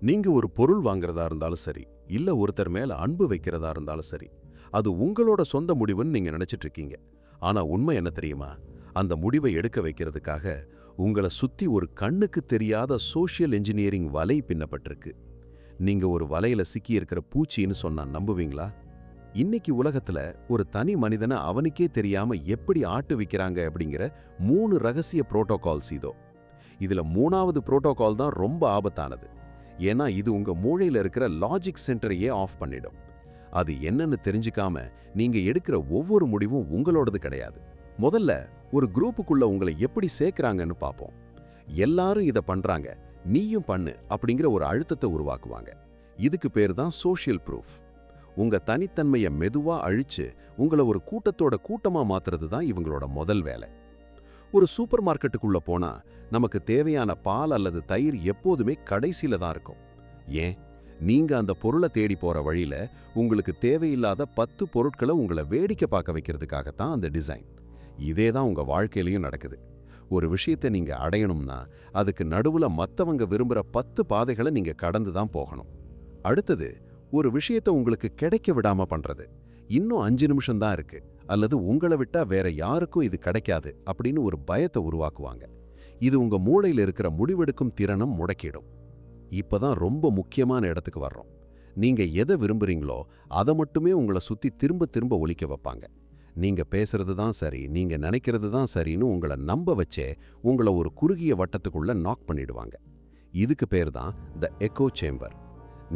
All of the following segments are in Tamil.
நீங்க ஒரு பொருள் வாங்குறதா இருந்தாலும் சரி, இல்ல ஒருத்தர் மேல அன்பு வைக்கிறதா இருந்தாலும் சரி, அது உங்களோட சொந்த முடிவுன்னு நீங்க நினைச்சிட்டு இருக்கீங்க. ஆனா உண்மை என்ன தெரியுமா? அந்த முடிவை எடுக்க வைக்கிறதுக்காக உங்கள சுத்தி ஒரு கண்ணுக்கு தெரியாத சோஷியல் என்ஜினியரிங் வலை பின்னப்பட்டிருக்கு. நீங்க ஒரு வலையில சிக்கி இருக்கிற பூச்சின்னு சொன்னா நம்புவீங்களா? இன்னைக்கு உலகத்துல ஒரு தனி மனிதனை அவனுக்கே தெரியாம எப்படி ஆட்டு விக்கிறாங்க அப்படிங்கிற 3 ரகசிய புரோட்டோகால்ஸ் இதோ. இதுல 3வது புரோட்டோகால் தான் ரொம்ப ஆபத்தானது. ஏன்னா இது உங்க மூளையில இருக்கிற லாஜிக் சென்டரையே ஆஃப் பண்ணிடும். அது என்னன்னு தெரிஞ்சுக்காம நீங்க எடுக்கிற ஒவ்வொரு முடிவும் உங்களோடது கிடையாது. முதல்ல ஒரு குரூப்புக்குள்ள உங்களை எப்படி சேர்க்கறாங்கன்னு பார்ப்போம். எல்லாரும் இத பண்றாங்க, நீயும் பண்ணு அப்படிங்கிற ஒரு அழுத்தத்தை உருவாக்குவாங்க. இதுக்கு பேர் தான் சோஷியல் ப்ரூஃப். உங்க தனித்தன்மையை மெதுவா அழிச்சு உங்களை ஒரு கூட்டத்தோட கூட்டமா மாத்துறது தான் இவங்களோட முதல் வேலை. ஒரு சூப்பர் மார்க்கெட்டுக்குள்ள போனா நமக்கு தேவையான பால் அல்லது தயிர் எப்போதுமே கடைசியில தான் இருக்கும். ஏன்? நீங்க அந்த பொருளை தேடி போற வழியில உங்களுக்கு தேவையில்லாத 10 பொருட்களை உங்களை வேடிக்கை பார்க்க வைக்கிறதுக்காகத்தான் அந்த டிசைன். இதே தான் உங்க வாழ்க்கையிலையும் நடக்குது. ஒரு விஷயத்தை நீங்க அடையணும்னா அதுக்கு நடுவுல மத்தவங்க விரும்புற 10 பாதைகளை நீங்க கடந்து தான் போகணும். அடுத்தது, ஒரு விஷயத்தை உங்களுக்கு கிடைக்க விடாம பண்றது. இன்னும் 5 நிமிஷம் தான் இருக்கு, அல்லது உங்களை விட்டா வேற யாருக்கும் இது கிடைக்காது அப்படின்னு ஒரு பயத்தை உருவாக்குவாங்க. இது உங்க மூளையில இருக்கிற முடிவெடுக்கும் திறனும் முடக்கிடும். இப்பதான் ரொம்ப முக்கியமான இடத்துக்கு வர்றோம். நீங்க எதை விரும்புறீங்களோ அதை மட்டுமே உங்களை சுத்தி திரும்ப திரும்ப ஒலிக்க வைப்பாங்க. நீங்க பேசுறது தான் சரி, நீங்க நினைக்கிறது தான் சரின்னு உங்களை நம்ப வச்சே உங்களை ஒரு குறுகிய வட்டத்துக்குள்ள நாக் பண்ணிடுவாங்க. இதுக்கு பேர் தான் த எக்கோ சேம்பர்.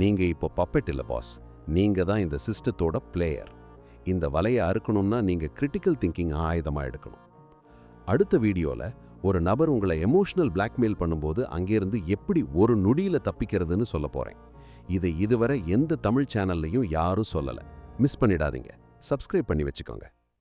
நீங்க இப்போ பப்பெட் இல்ல பாஸ், நீங்க தான் இந்த சிஸ்டத்தோட பிளேயர். இந்த வலையை அறுக்கணும்னா நீங்க கிரிட்டிக்கல் திங்கிங் ஆயுதமா எடுக்கணும். அடுத்த வீடியோல ஒரு நபர் உங்களை எமோஷனல் பிளாக்மெயில் பண்ணும்போது அங்கிருந்து எப்படி ஒரு நொடியில தப்பிக்கிறதுன்னு சொல்ல போறேன். இதை இதுவரை எந்த தமிழ் சேனல்லையும் யாரும் சொல்லல. மிஸ் பண்ணிடாதீங்க. சப்ஸ்கிரைப் பண்ணி வச்சுக்கோங்க.